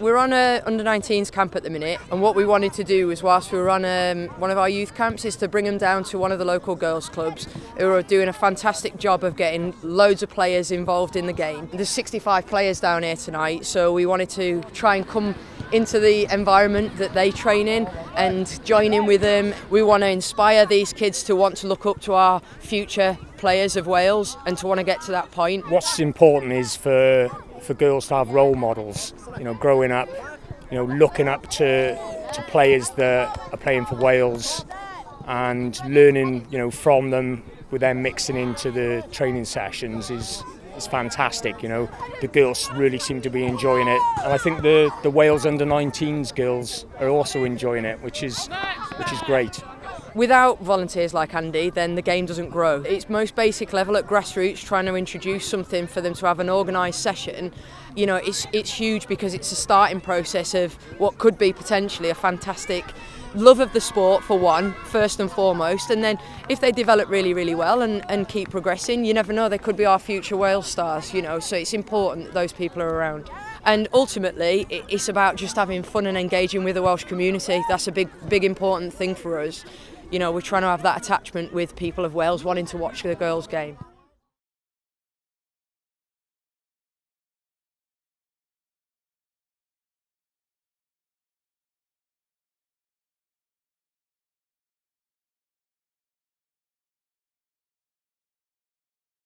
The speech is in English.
We're on a under-19s camp at the minute, and what we wanted to do was, whilst we were on one of our youth camps, is to bring them down to one of the local girls clubs who are doing a fantastic job of getting loads of players involved in the game. There's 65 players down here tonight, so we wanted to try and come into the environment that they train in and join in with them. We want to inspire these kids to want to look up to our future players of Wales and to want to get to that point. What's important is for girls to have role models, growing up, looking up to players that are playing for Wales and learning, from them, with them mixing into the training sessions is fantastic. The girls really seem to be enjoying it, and I think the Wales under-19s girls are also enjoying it, which is great. Without volunteers like Andy, then the game doesn't grow. It's most basic level at grassroots, trying to introduce something for them to have an organised session. It's huge, because it's a starting process of what could be potentially a fantastic love of the sport, for one, first and foremost, and then if they develop really, really well and keep progressing, you never know, they could be our future Wales stars, so it's important that those people are around. And ultimately, it's about just having fun and engaging with the Welsh community. That's a big important thing for us. We're trying to have that attachment with people of Wales wanting to watch the girls' game.